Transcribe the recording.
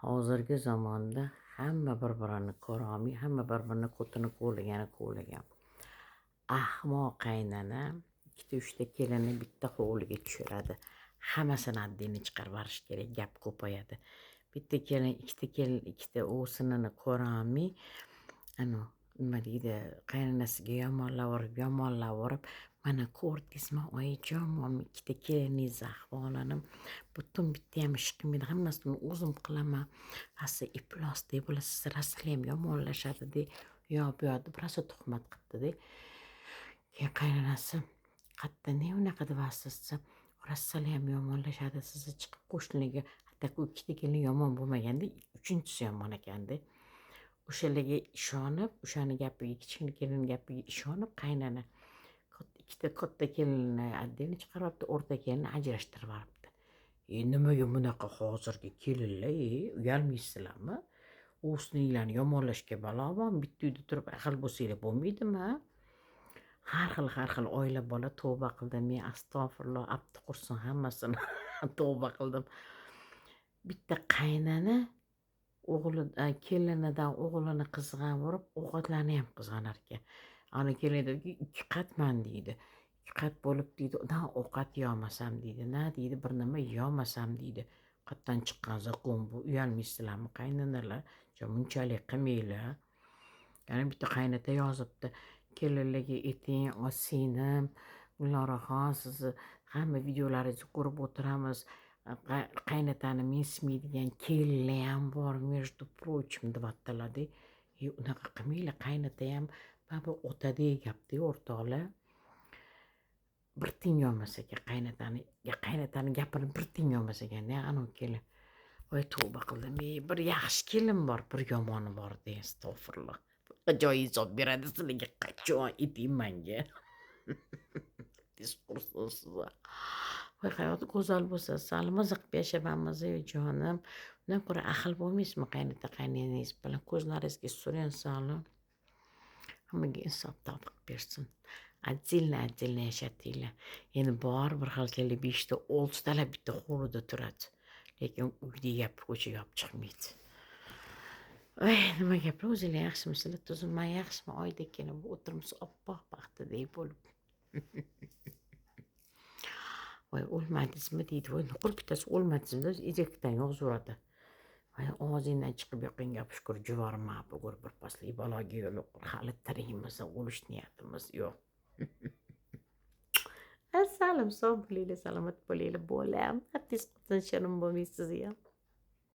Hozirgi zamonda hamma bir-birini ko'rolmay, hamma bir-birini qo'tini kovlagan. Ahmoq qaynana 2-3 ta kelinni bitta hovliga tushiradi. Hammasini addini chiqarib yuborish kerak, gap ko'payadi. Bitta kelin, 2 ta kelin, 2 ta o'g'sinini ko'rolmay, nima deydi, qaynonasiga yomonlavorib, mana ko'rdingizmi oyijon, 2 ta keliningizni ahvolini, butun bittayam ish qilmaydi, hammasini o'zim qilaman. Rosa iflosdek bo'lasiz, rosalayam yomonlashadi-da, u yoq bu yoqda rosa tuhmat qilibdi-da. Keyin qaynonasi qayerda ne unaqa deyapsiz desa, rosalayam yomonlashadi, sizni chiqib qo'shnilarga, hatto u 2 ta kelin yomon bo'lmaganda, 3-inchisi yomon ekanda. O'shalarga ishonib, o'shani gapiga, kichkina kelin gapiga ishonib, qaynana 2 ta katta kelinni addini chiqaryapti, o'rta kelinni ajrashtirib yuboribdi. Nimaga bunaqa hozirgi kelinlar, uyalmaysizlarmi? O'sninglarni yomonlashga balo bormi? Bitta uyda turib ahil bo'lsanglar bo'lmaydimi? Har xil oila bola tavba qildim. Men astag'firulloh, abdi qursin hammasini tavba qildim. Bitta qaynana kelinidan o'g'lini qizg'anib, ovqatlarni ham qizg'anar ekan. Ana kelin aytadiki, 2 qatman deydi. 2 qat bo'lib deydi, ovqat yemasam deydi, deydi, bir nima yemasam deydi. Qayerdan chiqqan zakon bu? Uyalmaysizlarmi qaynanalar? Bunchalik qilmanglar. Yana bitta qaynota yozibdi. Kelinlarga ayting, singlim, Guloraxon, sizni hamma videolaringizni ko'rib o'tiramiz. Qaynotani mensimaydigan kelinlar ham bor, между прочим, deyaptilar-da. Unaqa qilmanglar, qaynota ham bu otadek gap-da, o'rtoqlar. Bir tiyin yolmas ekan qaynotani gapini bir tiyin yolmas ekan-da, anavi kelin. Voy tavba qildim. Bir yaxshi kelin bor, bir yomoni bor de, astag'firulloh. Joy hisob beradi sizlarga, qachon ayting menga. Diskursiz. Voy hayot go'zal bo'lsa, sal maza qilib yashaganmiz jonim. Undan ko'ra ahil bo'lmaysizmi qaynota qaynanangiz bilan? Ko'zlaringizga suring sog'lim. Hammaga insof tavfiq bersin. Отдельно yashatinglar. Endi bor bir xil kelib 5 ta 6 talab bitta hovlida turadi. Lekin uyda gap ko'chaga olib chiqmaydi. Voy, nima gaplar, o'zinglar yaxshimisizlar? Tuzumman yaxshimi? Oydek kelib o'tiribmiz oppoq paxtadek bo'lib. Voy, o'lmadingizmi deydi. Voy, nuqul bittasi o'lmadingizmi? Ejakdan yog'zuradi. Voy, og'zingdan chiqib yoqingga shukur jivorim bugur bir paslik baloga yo'l yo'q. Hali tirikmiz, o'lish niyatimiz yo'q. Assalom, sog' bo'linglar, salomat bo'linglar, bolam. Artist qilsin, shirin bo'lmaysiz ham.